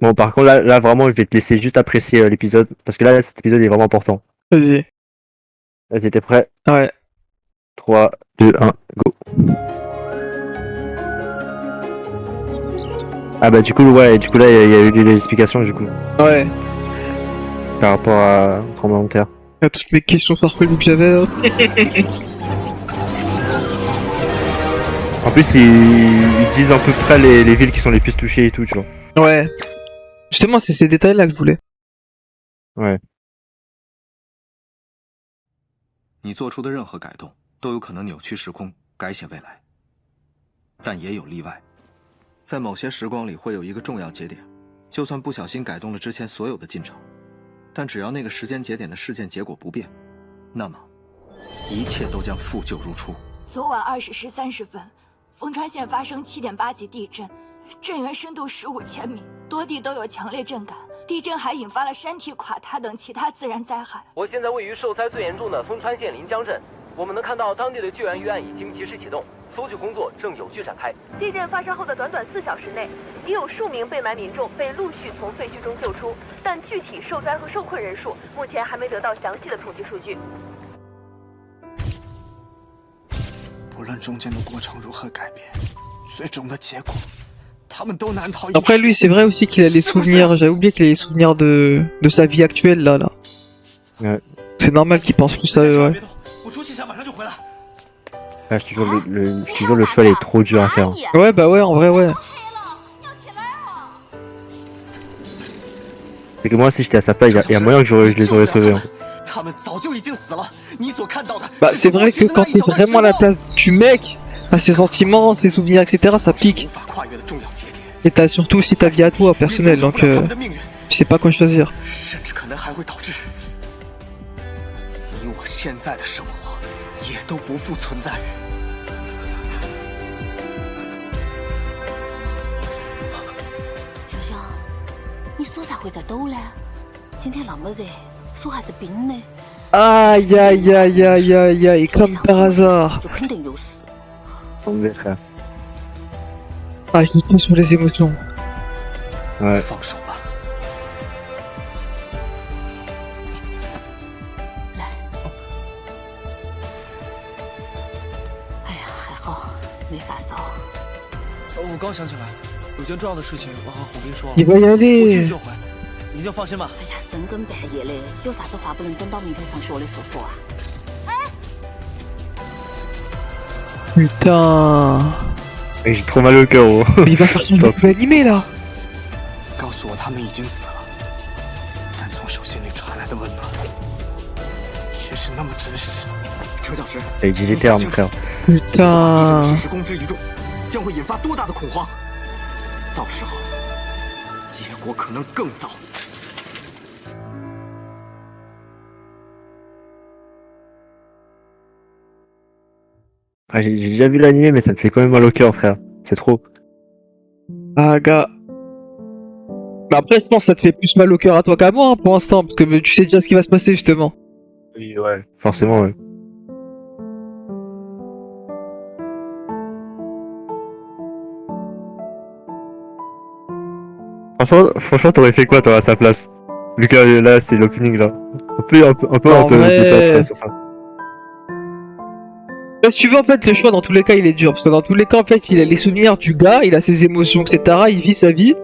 Bon, par contre, là, vraiment, je vais te laisser juste apprécier l'épisode, parce que là, cet épisode est vraiment important. Vas-y. Vas-y, t'es prêt? Ouais. 3, 2, 1, go. Ah bah du coup, ouais, du coup là, il y a eu des explications, du coup, Ouais. par rapport à tremblement de terre. À toutes mes questions farfelues que j'avais là. En plus, ils disent à peu près les villes qui sont les plus touchées et tout, tu vois. Ouais. Justement, c'est ces détails-là que je voulais. Ouais. 你做出的任何改动都有可能扭曲时空，改写未来。但也有例外，在某些时光里会有一个重要节点，就算不小心改动了之前所有的进程，但只要那个时间节点的事件结果不变，那么一切都将复旧如初。昨晚20时30分，丰川县发生7.8级地震，震源深度15千米，多地都有强烈震感。地震还引发了山体垮塌等其他自然灾害。我现在位于受灾最严重的丰川县临江镇，我们能看到当地的救援预案已经及时启动，搜救工作正有序展开。地震发生后的短短4小时内，已有数名被埋民众被陆续从废墟中救出，但具体受灾和受困人数目前还没得到详细的统计数据。不论中间的过程如何改变，最终的结果，他们都难逃一。 Après lui, c'est vrai aussi qu'il a les souvenirs. J'avais oublié qu'il a les souvenirs de sa vie actuelle là. Ouais. C'est normal qu'il pense plus à eux. Ouais. 我出去一下，马上就回来。 Là, je te jure, je te jure, le choix il est trop dur à faire. Ouais, bah ouais, en vrai, ouais. C'est que moi, si j'étais à sa place, il y a moyen que je les aurais sauvés. Hein. 他们早就已经死了，你所看到的。 Bah c'est vrai que quand t'es vraiment à la place du mec, à ses sentiments, ses souvenirs, etc., ça pique. Et t'as surtout aussi ta vie à toi, personnelle, donc tu sais pas quoi choisir. 甚至可能还会导致你我现在的生活也都不复存在。小香，你手咋会在抖呢？今天那么热，手还是冰的。 Aïe aïe aïe aïe aïe aïe, comme par hasard. 就肯定有事。 Sans dever, frère. Ah, je tombe sur les émotions. Ouais. 放手吧。来。哎呀，还好没发烧。我刚想起来，有件重要的事情我和虎斌说了。 Il va y 我 aller. 去就回，你就放心吧。哎呀，深更半夜的，有啥子话不能等到明天上学的时候说啊？ Putain. Et j'ai trop mal au cœur. Oh. Mais il va faire son début animé là. 告诉我他们已经死了，但从手心里传来的温暖，却是那么真实。车教师， Et il était mon frère. Putain. 事实公之于众，将会引发多大的恐慌？到时候，结果可能更糟。 Ah, j'ai déjà vu l'animé, mais ça me fait quand même mal au cœur, frère. C'est trop. Ah gars. Bah après je pense que ça te fait plus mal au cœur à toi qu'à moi hein, pour l'instant, parce que tu sais déjà ce qui va se passer justement. Oui, ouais. Forcément, ouais. Franchement, t'aurais fait quoi, toi, à sa place? Vu que là, c'est l'opening, là. Un peu vrai... sur ça. Bah, si tu veux en fait le choix dans tous les cas il est dur, parce que dans tous les cas en fait il a les souvenirs du gars, il a ses émotions etc, il vit sa vie.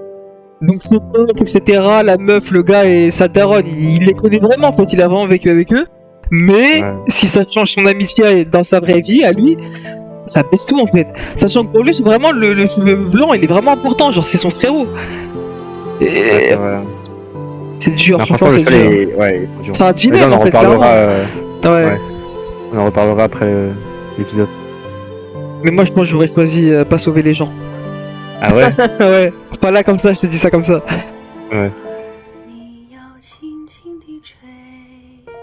Donc ses potes etc, la meuf, le gars et sa daronne, il les connaît vraiment en fait, il a vraiment vécu avec eux. Mais Ouais. si ça change son amitié dans sa vraie vie à lui, ça baisse tout en fait. Sachant que pour lui c'est vraiment le cheveu blanc il est vraiment important, genre c'est son frérot. Et... Ouais, c'est vrai. C'est dur, Non, franchement c'est dur. Ouais, il est dur. C'est un Mais dîner là, on en en fait, reparlera. clairement. Ouais. On en reparlera après l'épisode. Mais moi je pense que j'aurais choisi pas sauver les gens. Ah ouais? Ouais, pas là comme ça, je te dis ça comme ça. Ouais.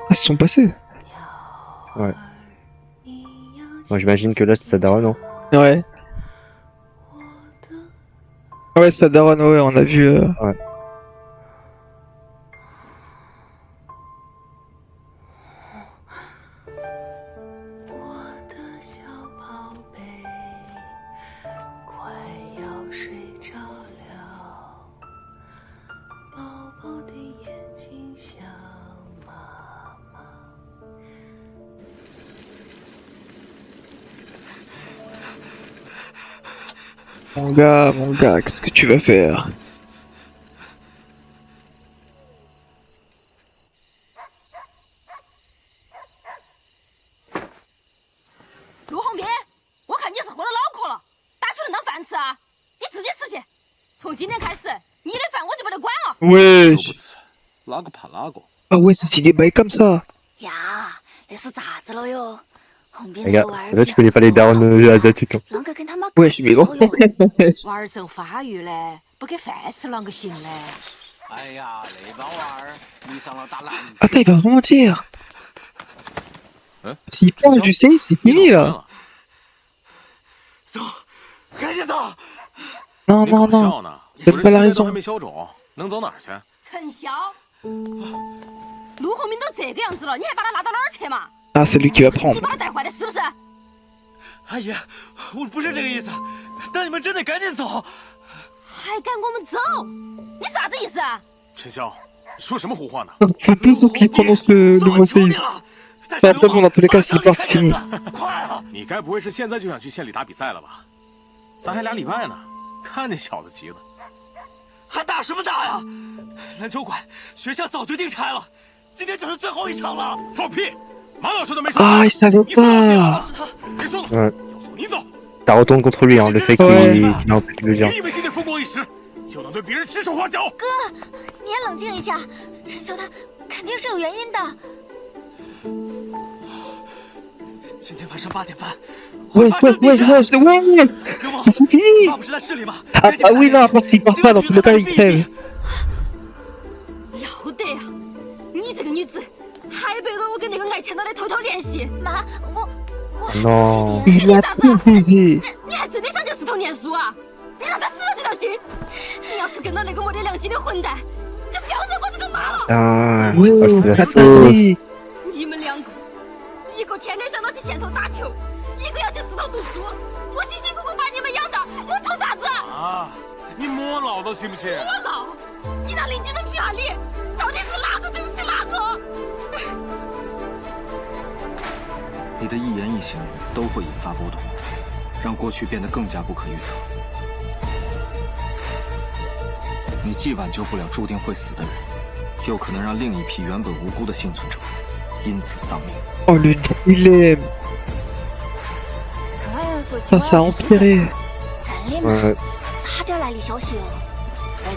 Ah, ils se sont passés. Ouais. Moi j'imagine que là c'est sa daronne, non? Ouais. Ouais, sa daronne, ouais, on a vu. Ouais. Mon gars, qu'est-ce que tu vas faire? 陆鸿斌，我看你是混了脑壳了，打球能当饭吃啊？你自己吃去。从今天开始，你的饭我就不得管了。都 Wesh. 不吃，拉个怕拉个。 Ah ouais, ça c'est des bails comme ça. 呀，那是咋子了哟？鸿斌 Les 那 gars, 个娃儿 c'est vrai, tu connais pas les darons asiatiques. Hein. 啷个跟他妈 Wesh, mais bon. 娃儿正发育嘞，不给饭吃啷个行嘞？哎呀，那帮娃儿迷上了打篮球。 Attends, il va vraiment dire. Hein? S'il parle du C, c'est fini là. 走，赶紧走！ Non, 你 non, 搞 non. 笑呢？ Donne 不是 pas la 现在都还 raison. 没消肿，能走哪儿去？陈潇，陆鸿斌都这个样子了，你还把他拉到哪儿去嘛？ Ah, c'est lui qui va 你 prendre. 把他带坏的是不是？阿姨，我不是这个意思，但你们真得赶紧走。还赶我们走？你啥子意思啊？陈潇，说什么胡话呢？ Faut tous ceux qui prononcent le mot C. Enfin, après, bon, dans tous les cas, s'il part, c'est fini. 快啊！你该不会是现在就想去县里打比赛了吧？咱还2礼拜呢，看那小子急的。 还打什么打呀？篮球馆学校早就定拆了，今天就是最后一场了。放屁！马老师都没说。 Ah, il savait 你放屁 pas. 了！别说了， Ouais. 要走你走。 Ça retourne contre lui, hein, le fait Ouais. qu'il a empêché de le dire. 你以为今天风光一时，就能对别人指手画脚？你也冷静一下，陈潇他肯定是有原因的。今天晚上8点半， Wesh, wesh, wesh, wesh, wesh. 流氓 Mais c'est fini. 爸不是在市里吗？ Ah, ah oui, non, à part s'il part pas, dans tous les cas, il crève. 要得呀！你这个女子，还背着我跟那个挨钱的偷偷联系。妈，我 Non. Il a tout baisé. 你还真的想去石头念书啊？你让他死了这条心！你要是跟到那个没得良心的混蛋，就不要认我这个妈了。 Ah, Ouais, oh, c'est la ça sauce. t'arrive. 你们两个，一个天天想到去县头打球，一个要去石头读书。我辛辛苦苦把你们养大，我图啥子？啊，你莫唠叨行不行？我闹！你让邻居们评下你，到底是哪个对不起哪个？你的一言一行都会引发波动，让过去变得更加不可预测。你既挽救不了注定会死的人，又可能让另一批原本无辜的幸存者因此丧命。 Oh, le dilemme. Ça, ça a empiré. 真的吗？ Ouais. 哪点来的消息哦？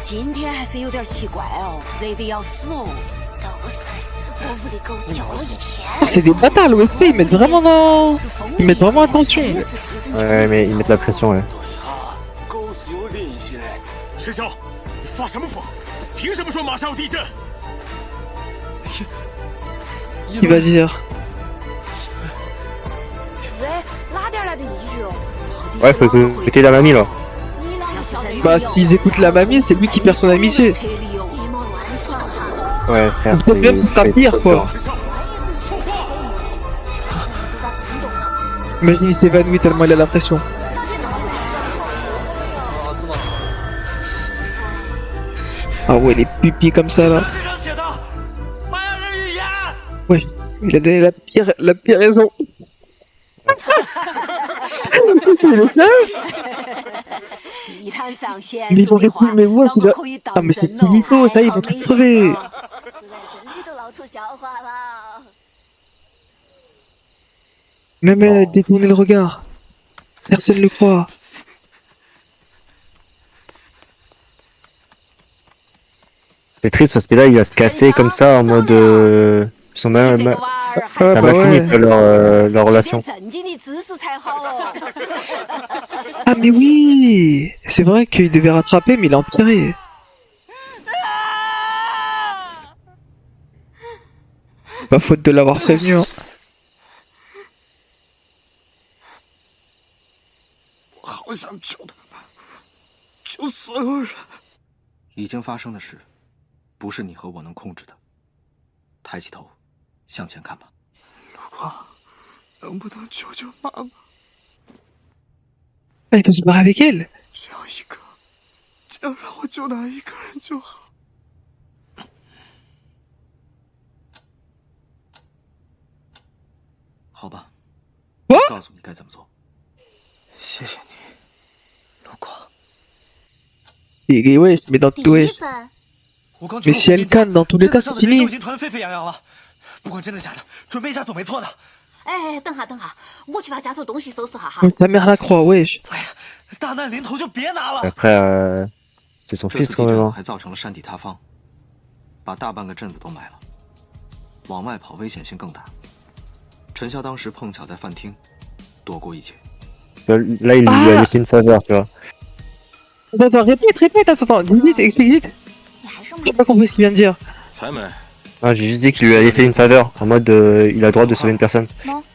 今天还是有点奇怪哦，热得要死哦。都是我屋里狗叫了一天。 Ah, c'est des bâtards, l'OST, ils mettent vraiment dans... Ils mettent vraiment attention. Ouais, mais ils mettent la pression, ouais. 狗是有灵性的。陈潇，你发什么疯？凭什么说马上有地震？ Il va dire. 是哎，哪点来的依据哦？ Ouais, faut écouter la mamie là. Bah, s'ils écoutent la mamie, c'est lui qui perd son amitié. Ouais, frère, Peut-être même que ce sera pire, quoi. 陈潇，说话！ Imagine, il s'évanouit tellement il a la pression. Ah ouais, les pupilles comme ça, là. 纸上写的，玛雅人语言。 Ouais, il a donné la pire raison. Il est seul? 地毯上显 Mais ils 示 vont 的话， répondre, mais moi, 我 c'est 们 là... 可以当 Ah, mais c'est 真哦 finito, ça, ils vont tout crever. 真的都闹出笑话了。 Même elle a détourné le regard. Personne ne le croit. C'est triste parce que là, il va se casser comme ça en mode. Ça m'a Ah, bah ouais. fini leur relation. 正经的知识才好哦。 Ah, mais oui! C'est vrai qu'il devait rattraper, mais il a empiré. Pas faute de l'avoir prévenu, hein. 我好想救他们，救所有人。已经发生的事，不是你和我能控制的。抬起头，向前看吧。陆光，能不能救救妈妈？ Ah, il peut se barrer avec elle? 只要一个，只要让我救他一个人就好。好吧，我告诉你该怎么做。谢谢你，陆光。Ouais, mais dans 第 ouais. 一分。我刚觉 Mais 得 si elle canne, dans tous les cas, 这 c'est 次上的人都 fini. 已经传得沸沸扬扬了，不管真的假的，准备一下总没错的。哎，等下等下，我去把家头东西收拾下哈。 Ta mère la croix, wesh. 哎呀，大难临头就别拿了。 Après, c'est son 这 fils 次 quand 地 même. 震 hein. 还造成了山体塌方，把大半个镇子都埋了，往外跑危险性更大。陈潇当时碰巧在饭厅，躲过一劫。 Là, il lui a laissé une faveur, tu vois. Attends, répète, attends, dis vite, explique vite. 你还是 J'ai pas compris ce qu'il vient de dire. 才没， Ah, j'ai juste dit qu'il lui a laissé une faveur, en mode il a le droit de sauver une personne.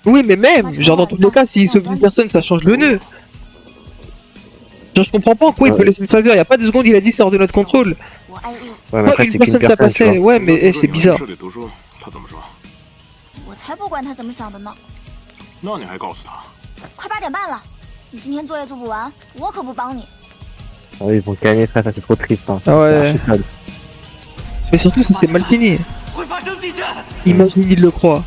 Oui, mais même, genre dans tous les cas, s'il sauve une personne, ça change le nœud. Genre, je comprends pas en quoi il peut laisser une faveur. Y a pas 2 secondes, il a dit c'est hors de notre contrôle. 我安逸， Ouais, mais Moi, après, une c'est qu'une personne, ça personne, tu passerait. vois. Ouais, mais eh, c'est bizarre. 是得读书，他怎么说？我才不管他怎么想的呢。那你还告诉他？快8点半了，你今天作业做不完，我可不帮你。 Ah, ils vont gagner, frère, ça c'est trop triste. Hein. Ah ouais. C'est archi sad. Mais surtout, ça c'est mal fini. 会发生地震。 Imagine, il le croit.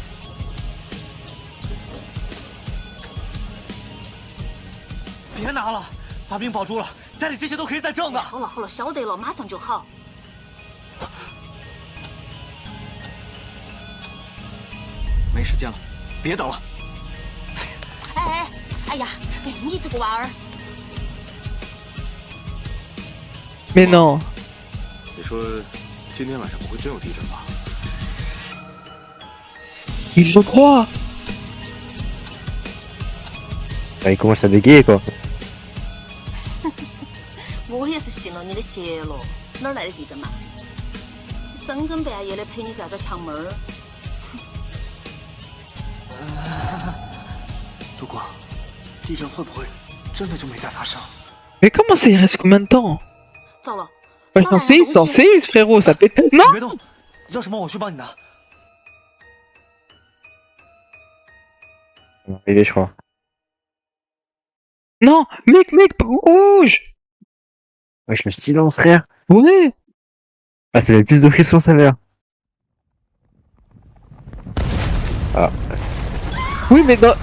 别拿了，把命保住了，家里这些都可以再挣的。好了好了，晓得了，马上就好。没时间了，别等了。哎呀，哎，你这个娃儿， Mais non. 你说今天晚上不会真有地震吧？ Il le croit. Bah, il commence à bégayer, quoi. 我也是信了你的邪了，哪儿来的地震嘛？深更半夜的陪你在这抢门儿。不过，地震会不会真的就没再发生？ Mais comment ça, il reste combien de temps? 糟了， Bah, j'en sais, frérot, ça pète tellement. 别动，要什么我去帮你拿。 On va arriver, je crois. Non, mec, bouge. Wesh, le silence, frère. Ouais. Ah, c'est la plus de pression, sa mère. Ah. Oui, mais dans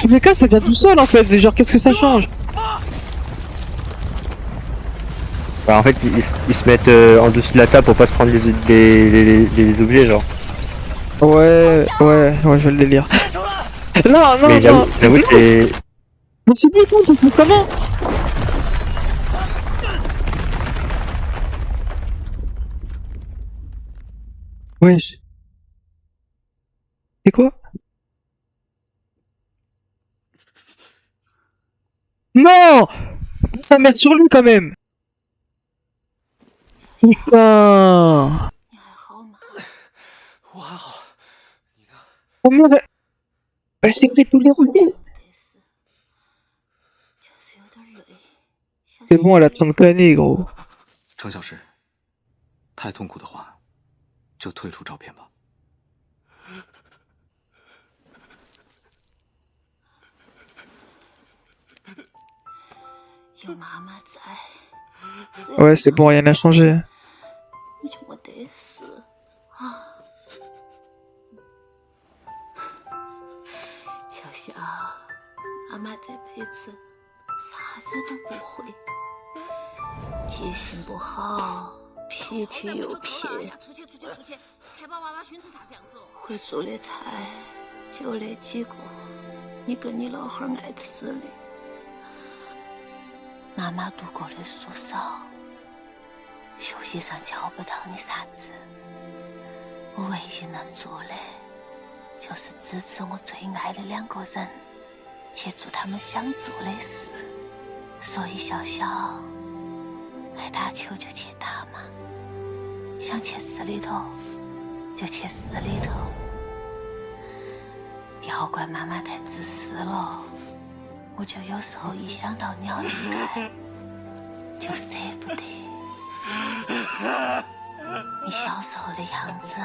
tous les cas, ça vient tout seul en fait. Genre, qu'est-ce que ça change? Bah, en fait, ils se mettent en dessous de la table pour pas se prendre les objets, genre. Ouais, je vais le délire. Non, Mais j'avoue, c'est. Mais c'est bien, ça se passe comment? Wesh. C'est quoi? Non! Sa mère sur lui quand même! Putain! 你还好吗？我还好， Ta mère, elle s'est pris tous les roulés. 就是有点累。 C'est bon, elle a 30 canets, gros. 程小时，太痛苦的话，就退出照片吧。有妈妈在。 Ouais, c'est bon, rien n'a changé. 你就没得事啊。小小，阿妈这辈子啥子都不会，记性不好，脾气又撇，出去，看把娃娃熏成啥子样子哦？会做的菜就那几个，你跟你老汉儿爱吃的。妈妈读过的书少，学习上教不到你啥子。我唯一能做的，就是支持我最爱的2个人，去做他们想做的事。所以小小，爱打球就去打嘛，想去市里头就去市里头，不要怪妈妈太自私了。我就有时候一想到你要离开，就舍不得。你小时候的样子，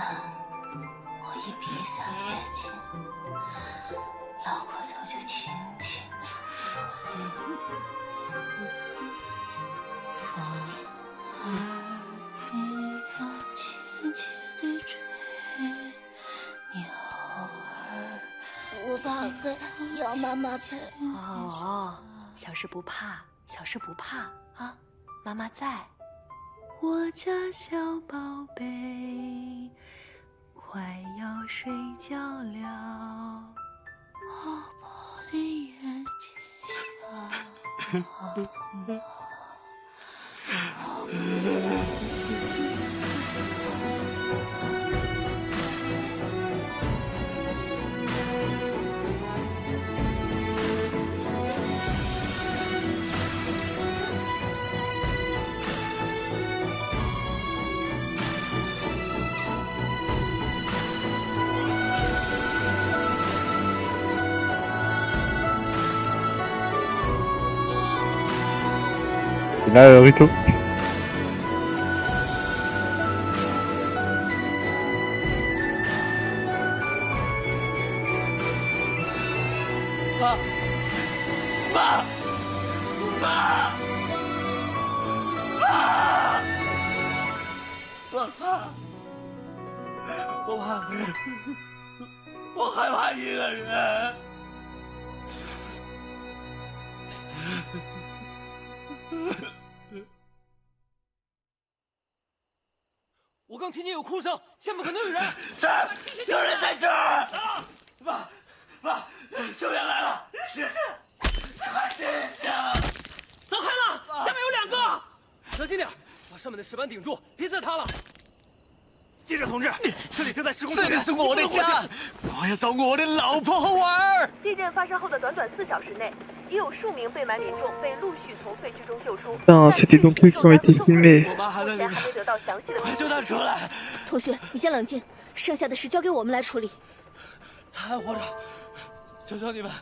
我一闭上眼睛，脑壳头就清清楚楚的。风儿你要轻轻地吹，你偶尔。我怕黑，要妈妈陪。哦，小事不怕，小事不怕啊。妈妈在。我家小宝贝，快要睡觉了。宝宝的眼睛下。Là, Rito. Ba! 我害怕一个人。我刚听见有哭声，下面可能有人。有人在这儿！妈，救援来了！醒醒！快醒醒！走开了，下面有2个。小心点，把上面的石板顶住，别再塌了。记者同志，这里正在施工。这里是我的家，我要找我的老婆和娃儿。地震发生后的短短4小时内，已有数名被埋民众被陆续从废墟中救出。C'était donc eux qui ont été filmés. 目前还没得到详细的。快救他出来！同学，你先冷静，剩下的事交给我们来处理。他还活着，求求你们，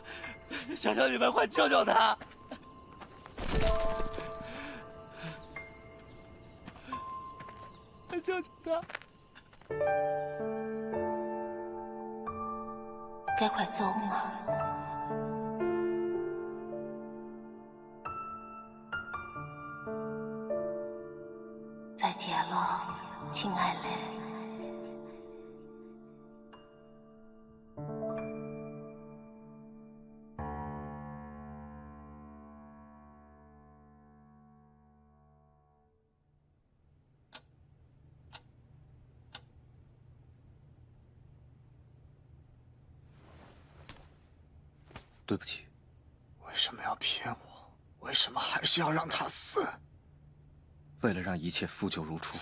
求求你们，快救救他！快救救他！赶快走嘛！再见了，亲爱的。对不起。为什么要骗我？为什么还是要让他死？为了让一切复旧如初。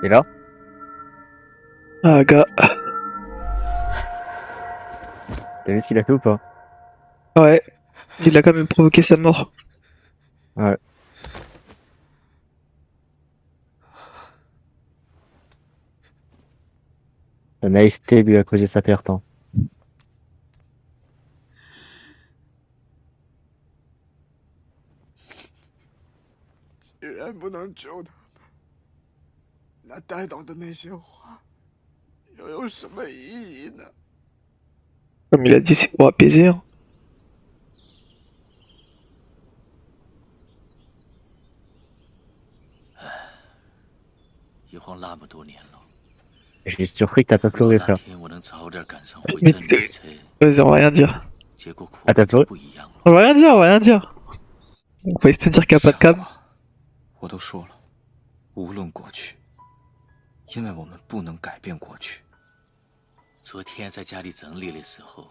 Et là? Ah, gars. T'as vu ce qu'il a fait ou pas? Ouais. Il a quand même provoqué sa mort. Ouais. La naïveté lui a causé sa perte. Hein. 既然不能救他们，那带到的那些话又有什么意义呢？ Comme il a dit, c'est pour apaiser. Hein. 一晃那么多年了。 J'ai surpris que t'as pas pleuré, frère. Vas-y, on va rien dire. Ah, t'as pleuré? On va rien dire, on va rien dire. On va essayer de dire qu'il n'y a pas de cam. 我都说了，无论过去，因为我们不能改变过去。昨天在家里整理的时候，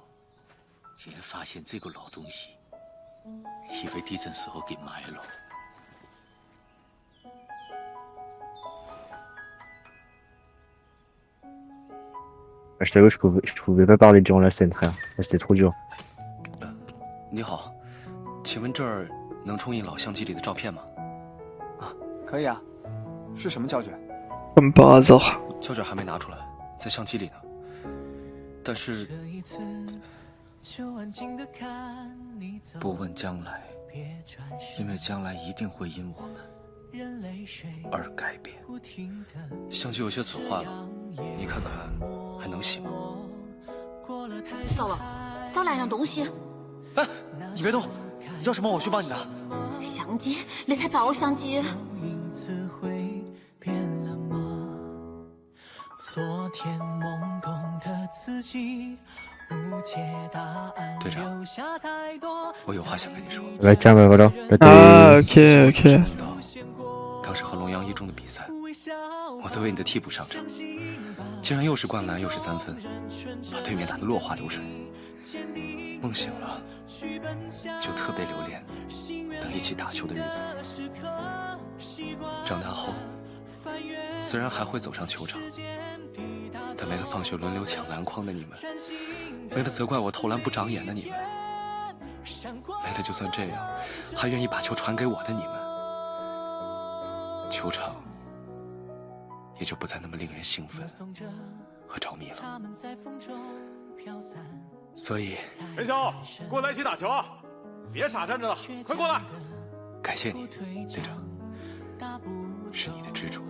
竟然发现这个老东西，以为地震时候给埋了。 Je t'avoue, je pouvais pas parler durant la scène, frère. C'était trop dur. 你好，请问这儿能冲印老相机里的照片吗？啊，可以啊。是什么胶卷？ Comme par hasard. 胶卷还没拿出来，在相机里呢。但是不问将来，因为将来一定会因我们而改变。相机有些损坏了，你看看还能行吗？糟了，少两样东西。哎，你别动，要什么我去帮你拿。相机，那台照相机。昨天懵懂的自己，队长，我有话想跟你说。 Bah tiens, bah voilà. Là, Ah, ok, ok. 当时和龙阳一中的比赛，我作为你的替补上场，竟然又是灌篮又是3分，把对面打得落花流水。梦醒了，就特别留恋能一起打球的日子。长大后，虽然还会走上球场，但没了放学轮流抢篮筐的你们，没了责怪我投篮不长眼的你们，没了就算这样还愿意把球传给我的你们，球场也就不再那么令人兴奋和着迷了。所以，陈晓，过来一起打球啊！别傻站着了，快过来！感谢你，队长，是你的执着，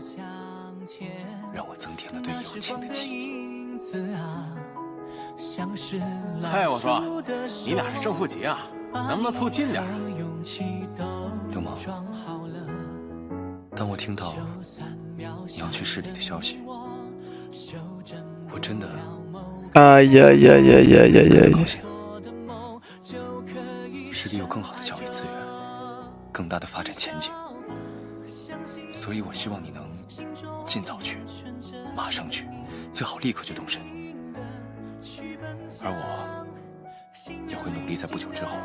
让我增添了对友情的记忆。哎，我说，你俩是正负极啊，能不能凑近点？流氓，当我听到你要去市里的消息，我真的哎呀呀呀呀呀呀！高兴。市里有更好的教育资源，更大的发展前景，所以我希望你能尽早去，马上去，最好立刻就动身。而我也会努力在不久之后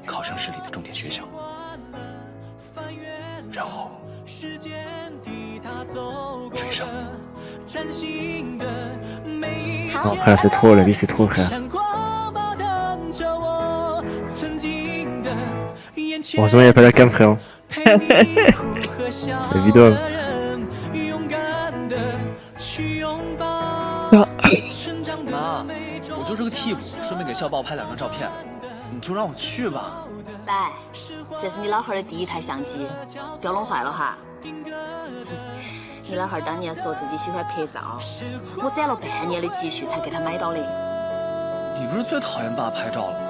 考上市里的重点学校，然后追上你。 Oh frère, c'est trop, la vie c'est trop, frère. Heureusement, il n'y a pas la cam, frère. La vidéo. 妈，我就是个替补，顺便给校报拍2张照片，你就让我去吧。来，这是你老汉儿的第1台相机，不要弄坏了哈。你老汉儿当年说自己喜欢拍照，我攒了半年的积蓄才给他买到的。你不是最讨厌爸拍照了吗？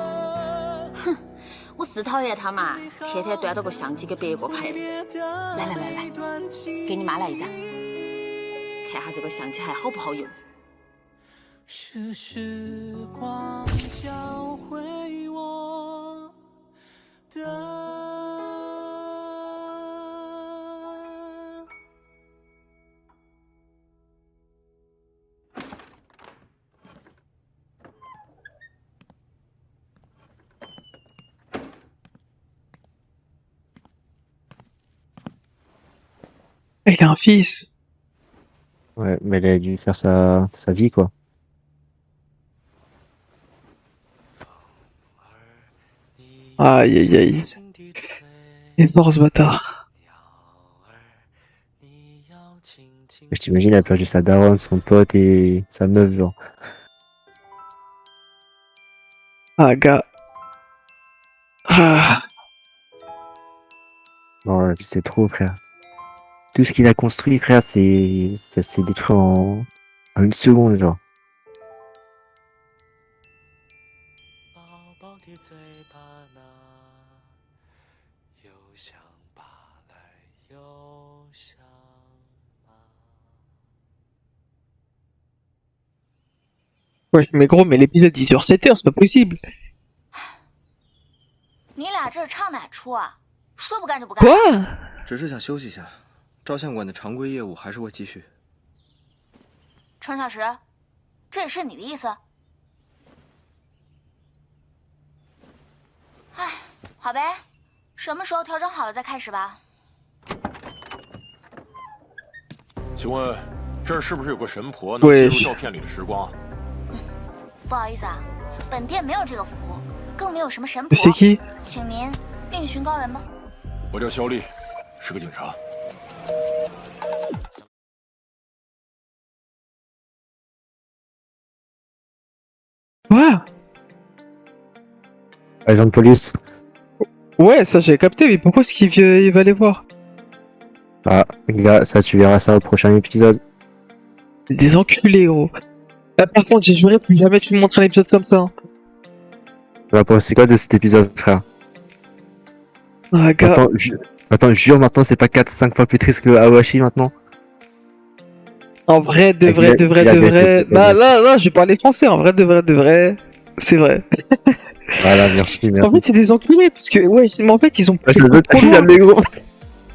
哼，我是讨厌他嘛，天天端着个相机给别个拍的。来，给你妈来一张，看下这个相机还好不好用。是时光教会我的。 Il a un fils. Ouais, mais elle a dû faire sa vie, quoi. Aïe aïe aïe. Il est fort ce bâtard. Je t'imagine, elle a perdu sa daronne, son pote et sa meuf, genre. Ah, gars. Ah. Non, la vie c'est trop, frère. Tout ce qu'il a construit, frère, ça s'est détruit en 1 seconde, genre. Ouais, mais gros, mais l'épisode il dure 7 heures, c'est pas possible. 你俩这是唱哪出啊？说不干就不干。Quoi？ 只是想休息一下，照相馆的常规业务还是会继续。程小石，这也是你的意思？哎，好呗，什么时候调整好了再开始吧。请问，这儿是不是有个神婆能切入照片里的时光啊？不好意思啊，本店没有这个服务，更没有什么神婆。C'est qui？ 请您另寻高人吧。我叫肖丽，是个警察。Quoi？ Agent de police. Ouais, ça j'ai capté, mais pourquoi est-ce qu'il va aller voir? Ah, gars, ça tu verras ça au prochain épisode. Des enculés, gros. Là, par contre, j'ai juré plus jamais tu me montres un épisode comme ça. Tu vas penser quoi de cet épisode, frère? Ah, gars. Attends, jure maintenant, c'est pas 4-5 fois plus triste que Awashi maintenant? En vrai, de vrai. Non, je vais parler français, en vrai, de vrai. C'est vrai. Voilà, merci, merci. En fait, c'est des enculés, parce que, ouais, mais en fait, ils ont poussé je veux trop loin. mais gros.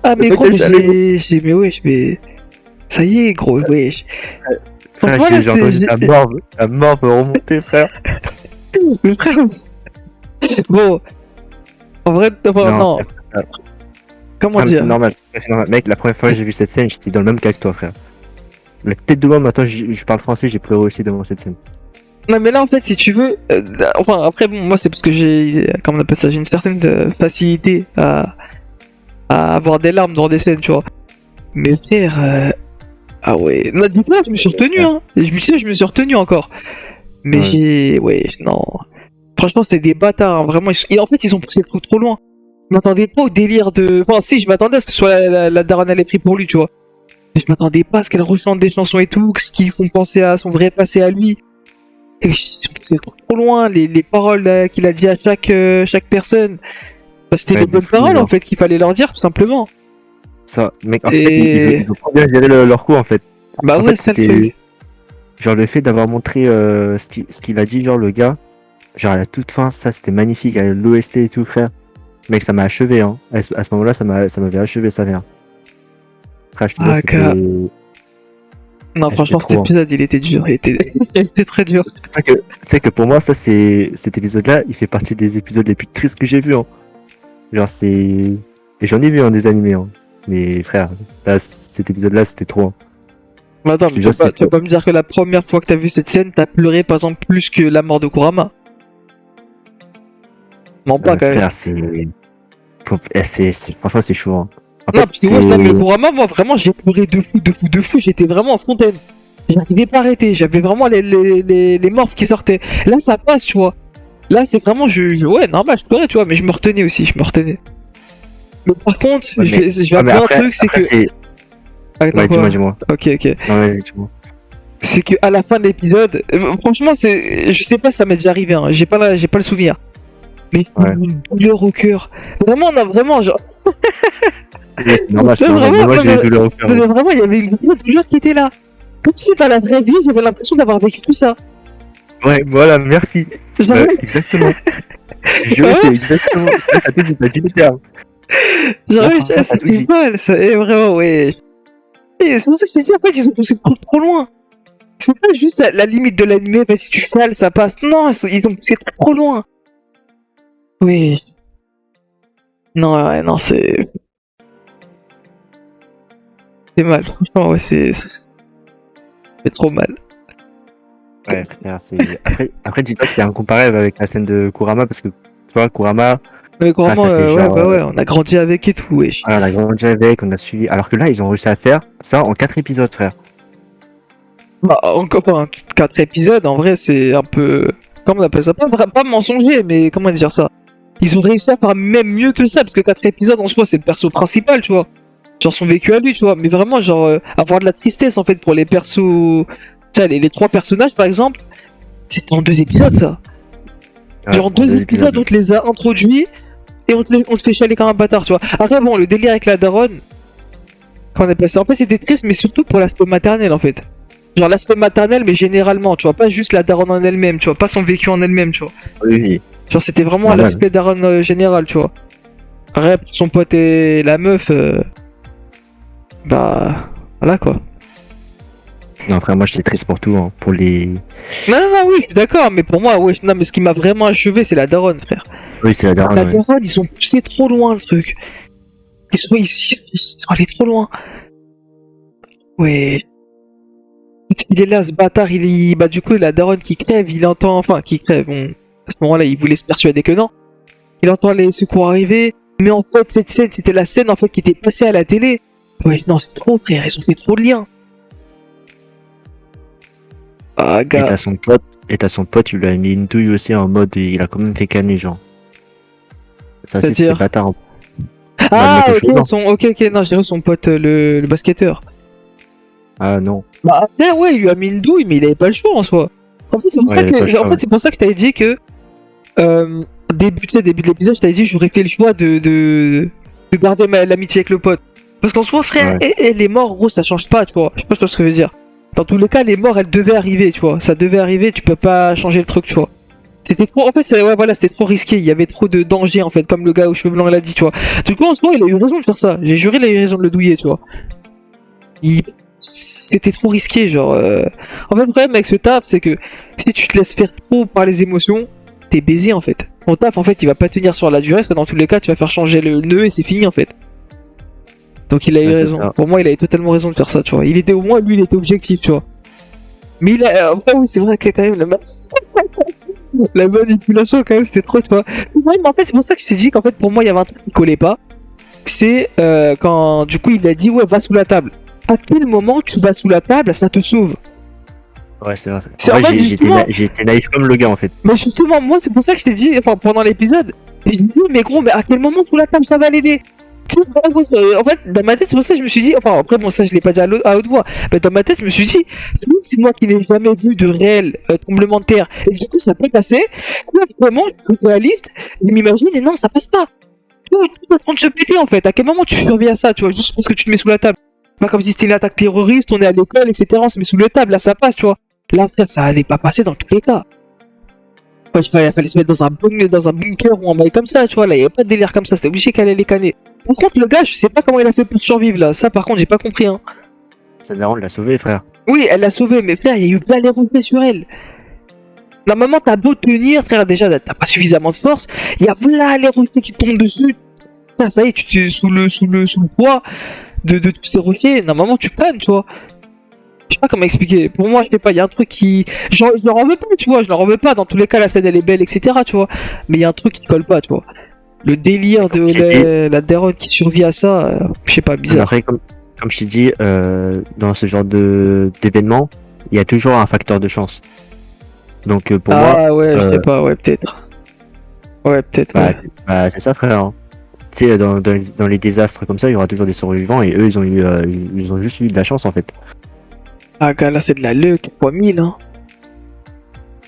Ah, mais veux gros, que j'aille, mais wesh, mais. Ça y est, gros, wesh. Frère, Voilà, j'ai entendu ta mort me remonter, frère. Mais frère. Bon. En vrai, non. Comment Ah, mais dire c'est normal, c'est normal. Mec, la première fois que j'ai vu cette scène, j'étais dans le même cas que toi, frère. La tête de moi, maintenant, je parle français, j'ai pleuré aussi devant cette scène. Non, mais là, en fait, si tu veux. Enfin, après, bon, moi, c'est parce que j'ai. Comment on appelle ça? J'ai une certaine facilité à avoir des larmes dans des scènes, tu vois. Mais frère. Ah ouais. Non, du coup, je me suis retenu, hein. Et je me suis retenu encore. Mais Ouais. j'ai. Ouais, non. Franchement, c'est des bâtards, hein, vraiment. Et en fait, ils ont poussé le truc trop loin. Je m'attendais pas au délire de. Enfin, si, je m'attendais à ce que ce soit la daronne elle ait pris pour lui, tu vois. Mais je m'attendais pas à ce qu'elle rechante des chansons et tout, ce qui font penser à son vrai passé à lui. Et c'est trop loin, les paroles qu'il a dit à chaque personne. Bah, c'était Ouais, les de bonnes fou, paroles, genre. en fait, qu'il fallait leur dire, tout simplement. Ça, mec, en Et- fait, ils ont trop bien géré leur coup, en fait. Bah En ouais, fait, c'est le c'était- truc. Genre, le fait d'avoir montré ce qu'il a dit, genre, le gars, genre, à la toute fin, ça, c'était magnifique, avec l'OST et tout, frère. Mec, ça m'a achevé, hein. À ce moment-là, ça m'avait achevé, sa mère. Frère, je te Ah, dis, c'était... Non, Ah, franchement, c'était cet trop, épisode, il était dur, il était très dur. Tu sais que pour moi, ça, cet épisode-là, il fait partie des épisodes les plus tristes que j'ai vus, hein. Genre, c'est... Et j'en ai vu, hein, des animés, hein. Mais, frère, là, cet épisode-là, c'était trop, hein. Mais attends, Je mais te jure, tu vas pas me dire que la première fois que t'as vu cette scène, t'as pleuré, par exemple, plus que la mort de Kurama. Non, pas quand même. Frère, franchement, c'est chaud, hein. En Non, fait, parce que moi, je l'aime, le Kurama, moi, vraiment, j'ai pleuré de fou, j'étais vraiment en fontaine. J'arrivais pas à arrêter, j'avais vraiment les morphes qui sortaient. Là, ça passe, tu vois. Là, c'est vraiment, ouais, normal, je pleurais, tu vois, mais je me retenais aussi, Mais par contre, Ouais, je vais mais appeler un après- truc, c'est après, que... Attends, Ouais, quoi dis-moi. Ok. Non, vas-y, dis-moi. C'est que à la fin de l'épisode, franchement, je sais pas si ça m'est déjà arrivé, hein, j'ai pas le souvenir. Mais Ouais. une douleur au cœur. Vraiment, on a vraiment, genre... Ouais, c'est normal, je Ouais, te vraiment, moi, j'ai mais- des douleurs au cœur. mais vraiment, il y avait une vraie douleur qui était là. Comme si dans la vraie vie, j'avais l'impression d'avoir vécu tout ça. Ouais, voilà, merci. Genre- Ouais, exactement. Je jure, Ouais. c'est exactement. T'as tout dit, t'as dit le terme. Genre, Ouais, ouais, t'as ça tout fait dit. mal, ça est vraiment, ouais. Et c'est pour ça que je t'ai dit, en fait, ils ont poussé le truc trop loin. C'est pas juste à la limite de l'animé, bah, si tu chiales, ça passe. Non, ils ont poussé trop loin. Oui. Non, ouais, non, c'est. C'est mal, franchement, ouais, c'est trop mal. Ouais, frère, c'est. Après, dis-toi que c'est incomparable avec la scène de Kurama parce que, tu vois, Kurama, Mais vraiment, ça fait ouais, genre, bah ouais, on a grandi avec et tout, wesh. on a grandi avec, on a suivi. Alors que là, ils ont réussi à faire ça en 4 épisodes, frère. Bah, encore pas 4 épisodes, en vrai, c'est un peu. Comment on appelle ça? Pas mensonger, mais comment dire ça? Ils ont réussi à faire même mieux que ça, parce que 4 épisodes en soi, c'est le perso principal, tu vois. Genre son vécu à lui, tu vois. Mais vraiment, genre, avoir de la tristesse en fait pour les persos. Tu sais, les 3 personnages par exemple, c'était en 2 épisodes ça. Ouais, Genre, en 2 épisodes, on te les a introduits et on te fait chialer comme un bâtard, tu vois. Après, bon, le délire avec la daronne, quand on appelle ça, en fait, c'était triste, mais surtout pour l'aspect maternel en fait. Genre l'aspect maternel, mais généralement, tu vois, pas juste la daronne en elle-même, tu vois, pas son vécu en elle-même, tu vois. Oui. Genre, c'était vraiment Normal. l'aspect daronne général, tu vois. Après, pour son pote et la meuf, bah, voilà quoi. Non, frère, moi, j'étais triste pour tout, hein. Pour les. Non, oui, je suis d'accord, mais pour moi, ouais, non, mais ce qui m'a vraiment achevé, c'est la daronne, frère. Oui, c'est la dernière. La ouais. daronne, ils ont poussé trop loin le truc. Ils sont allés trop loin. Ouais. Il est là, ce bâtard, bah, du coup, la daronne qui crève, il entend, enfin, qui crève, bon, à ce moment-là, il voulait se persuader que non. Il entend les secours arriver, mais en fait, cette scène, c'était la scène, en fait, qui était passée à la télé. Ouais, non, c'est trop, frère, ils ont fait trop de liens. Ah, Et gars. t'as son pote, il lui a mis une douille aussi en mode, il a quand même fait canner, genre. Ça aussi, c'était C'est-à-dire bâtard. Ah, Bah, ok, non, j'ai vu son pote, le basketteur. Ah non. Bah après ouais, il lui a mis une douille, mais il avait pas le choix en soi. En fait c'est pour Ouais, ça il avait pas le que choix, ouais. c'est pour ça que je t'avais dit que début de l'épisode, je t'avais dit j'aurais fait le choix de garder l'amitié avec le pote. Parce qu'en soi frère, Ouais. et les morts gros ça change pas, tu vois. Je sais pas ce que je veux dire. Dans tous les cas, les morts elles devaient arriver, tu vois. Ça devait arriver, tu peux pas changer le truc, tu vois. C'était trop, en fait, ouais, voilà, c'était trop risqué. Il y avait trop de danger, en fait, comme le gars aux cheveux blancs l'a dit, tu vois. Du coup, en soi, il a eu raison de faire ça. J'ai juré, il a eu raison de le douiller, tu vois. C'était trop risqué, genre. En fait, le problème avec ce taf, c'est que si tu te laisses faire trop par les émotions, t'es baisé, en fait. Ton taf, en fait, il va pas tenir sur la durée, parce que dans tous les cas, tu vas faire changer le nœud et c'est fini, en fait. Donc, il a eu raison. Pour moi, il avait totalement raison de faire ça, tu vois. Il était, au moins, lui, il était objectif, tu vois. Mais il a. Après, oui, c'est vrai que quand même, la manipulation, quand même, c'était trop, tu vois. Ouais, mais en fait, c'est pour ça que je t'ai dit qu'en fait, pour moi, il y avait un truc qui collait pas. C'est quand, du coup, il a dit, ouais, va sous la table. À quel moment tu vas sous la table, ça te sauve? Ouais, c'est vrai. En fait, j'ai été naïf comme le gars, en fait. Mais justement, moi, c'est pour ça que je t'ai dit, enfin, pendant l'épisode, je me disais, mais gros, mais à quel moment sous la table ça va l'aider? En fait, dans ma tête, c'est pour ça que je me suis dit, enfin, après, bon, ça, je l'ai pas dit à haute voix, mais dans ma tête, je me suis dit, c'est moi qui n'ai jamais vu de réel tremblement de terre, et du coup, ça peut passer. Là, vraiment, je suis réaliste, je m'imagine, et non, ça passe pas. Tout est en train de se péter, en fait. À quel moment tu survis à ça, tu vois, juste parce que tu te mets sous la table? Pas comme si c'était une attaque terroriste, on est à l'école, etc. On se met sous la table, là, ça passe, tu vois. Là, frère, ça allait pas passer dans tous les cas. Ouais, il fallait se mettre dans un bunker ou un bail comme ça, tu vois. Là, il y avait pas de délire comme ça, c'était obligé qu'elle allait les canner. Par contre, le gars, je sais pas comment il a fait pour survivre là. Ça, par contre, j'ai pas compris, hein. Sa daronne l'a sauvé, frère. Oui, elle l'a sauvé, mais frère, il y a eu plein les roulés sur elle. Normalement, t'as beau tenir, frère, déjà, t'as pas suffisamment de force. Il y a plein les rochers qui tombent dessus. Putain, ça y est, tu t'es sous le poids de tous ces rochers. Normalement, tu cannes, tu vois. Je sais pas comment expliquer. Pour moi, je sais pas, il y a un truc qui. Je leur en veux pas, tu vois. Je leur en veux pas. Dans tous les cas, la scène elle est belle, etc. Tu vois. Mais il y a un truc qui colle pas, tu vois. Le délire de la daronne qui survit à ça, je sais pas, bizarre. Après, comme je t'ai dit, dans ce genre d'événement, il y a toujours un facteur de chance. Donc pour moi. Ah ouais, je sais pas, ouais, peut-être. Ouais, peut-être. Bah, Ouais. bah, c'est ça, frère. Hein. Tu sais, dans les désastres comme ça, il y aura toujours des survivants et eux, ils ont juste eu de la chance en fait. Ah, gars, là, c'est de la luck, fois 1000, hein.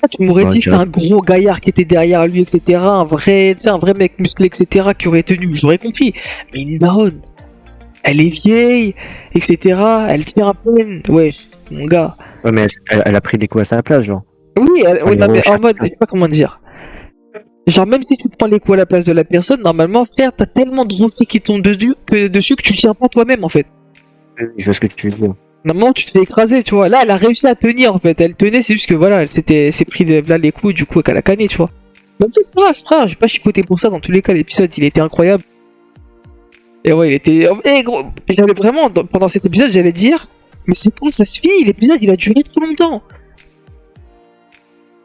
Ah, tu m'aurais dit que c'était un gros gaillard qui était derrière lui, etc. Un vrai mec musclé, etc. qui aurait tenu. J'aurais compris. Mais une daronne, elle est vieille, etc. Elle tient à peine. Ouais, mon gars. Ouais, mais elle a pris des coups à sa place, genre. Oui, ouais, non, mais en mode, je sais pas comment dire. Genre, même si tu prends les coups à la place de la personne, normalement, frère, t'as tellement de rochers qui tombent dessus que tu tiens pas toi-même, en fait. Je vois ce que tu veux dire. Normalement, tu te fais écraser, tu vois. Là, elle a réussi à tenir, en fait. Elle tenait, c'est juste que voilà, elle s'est pris là les coups, du coup, qu'elle a canné, tu vois. Mais c'est pas grave, j'ai pas chipoté pour ça. Dans tous les cas, l'épisode, il était incroyable. Et ouais, il était. Eh, gros, j'allais vraiment, pendant cet épisode, j'allais dire, mais c'est quand ça se finit? L'épisode, il a duré trop longtemps.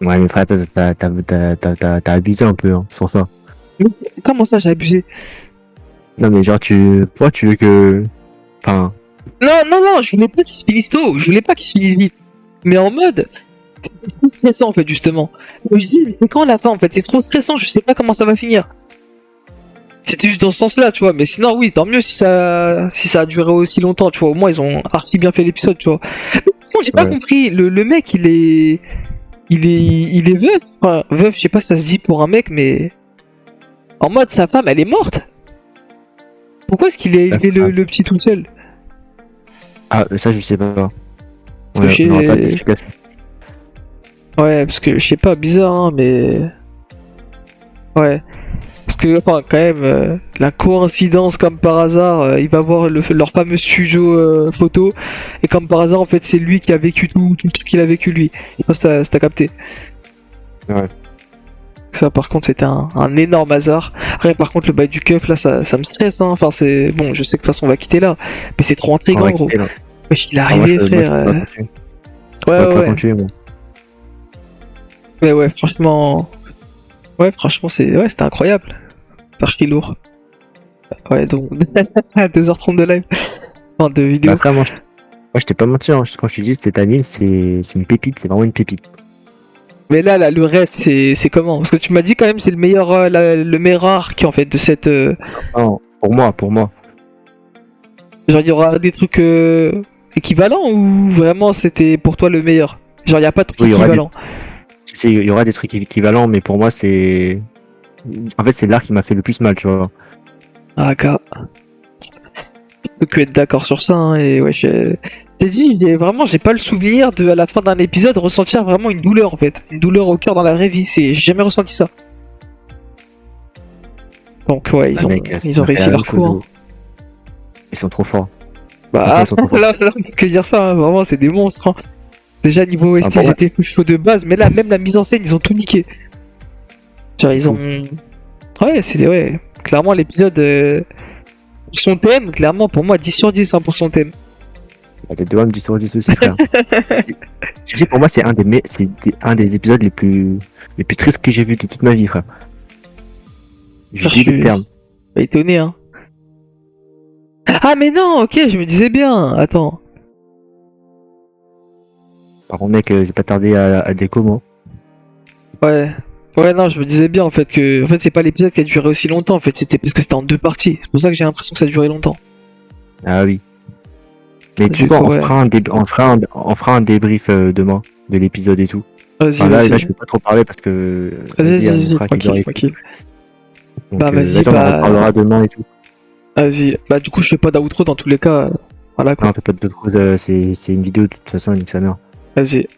Ouais, mais frère, t'as abusé un peu, hein, sans ça. Mais comment ça, j'ai abusé? Non, mais genre, pourquoi tu veux que. Enfin. Non, je voulais pas qu'il se finisse tôt, je voulais pas qu'il se finisse vite. Mais en mode, c'est trop stressant en fait, justement. Je me disais, mais quand la fin en fait, c'est trop stressant, je sais pas comment ça va finir. C'était juste dans ce sens-là, tu vois. Mais sinon, oui, tant mieux si ça a duré aussi longtemps, tu vois. Au moins, ils ont archi bien fait l'épisode, tu vois. Mais par contre, j'ai pas compris, le mec, il est veuf. Enfin, veuf, je sais pas si ça se dit pour un mec, mais. En mode, sa femme, elle est morte. Pourquoi est-ce qu'il a élevé le petit tout seul? Ah, ça, je sais pas. Parce que ouais, parce que je sais pas, bizarre, hein, mais. Ouais. Parce que, enfin, quand même, la coïncidence, comme par hasard, il va voir leur fameux studio photo, et comme par hasard, en fait, c'est lui qui a vécu tout le truc qu'il a vécu lui. Je sais pas si t'as capté. Ouais. Ça, par contre, c'était un énorme hasard. Après, par contre, le bail du keuf, là, ça me stresse, hein. Enfin, c'est. Bon, je sais que de toute façon, on va quitter là, mais c'est trop intriguant, gros. Wesh, il est arrivé, frère. Ouais. Mais ouais, franchement. Ouais, franchement, c'était incroyable. C'est archi lourd. Ouais, donc. 2h30 de live. Enfin, de vidéo. Bah, après, moi, je t'ai pas menti, hein. Quand je te dis cet anime, c'est une pépite, c'est vraiment une pépite. Mais là, le reste, c'est comment? Parce que tu m'as dit quand même, c'est le meilleur arc, en fait, de cette. Non, pour moi. Genre, il y aura des trucs équivalents ou vraiment c'était pour toi le meilleur? Genre, il n'y a pas de trucs équivalents. Il y aura des trucs équivalents, mais pour moi, c'est. En fait, c'est l'arc qui m'a fait le plus mal, tu vois. Ah, gars. Je peux que être d'accord sur ça, hein, et ouais, T'as dit, j'ai pas le souvenir de, à la fin d'un épisode, ressentir vraiment une douleur en fait. Une douleur au cœur dans la vraie vie. J'ai jamais ressenti ça. Donc ouais, ils ont réussi leur coup. Hein. Ils sont trop forts. Bah, là, que dire ça, hein, vraiment, c'est des monstres. Hein. Déjà, niveau OST, ils étaient chauds de base, mais là, même la mise en scène, ils ont tout niqué. Genre, ils ont. Ouais, c'était. Ouais. Clairement, l'épisode. Pour son thème, clairement, pour moi, 10 sur 10 hein, pour son thème. Les deux hommes 10 sur 10 aussi, frère. Je dis, pour moi, c'est un des épisodes les plus tristes que j'ai vu de toute ma vie, frère. Je dis le terme. Pas étonné, hein. Ah, mais non, ok, je me disais bien. Attends. Par contre, mec, j'ai pas tardé à déco, moi. Ouais. Ouais, non, je me disais bien en fait que c'est pas l'épisode qui a duré aussi longtemps. En fait, c'était parce que c'était en 2 parties. C'est pour ça que j'ai l'impression que ça a duré longtemps. Ah oui. Mais tu vois, on fera un débrief demain de l'épisode et tout. Vas-y, là, je peux pas trop parler parce que. Vas-y, tranquille. Donc, bah, vas-y, on en parlera demain et tout. Vas-y. Bah, du coup, je fais pas d'outro dans tous les cas. Voilà quoi. Non, on fait pas d'outro, c'est une vidéo de toute façon, nique sa mère. Vas-y.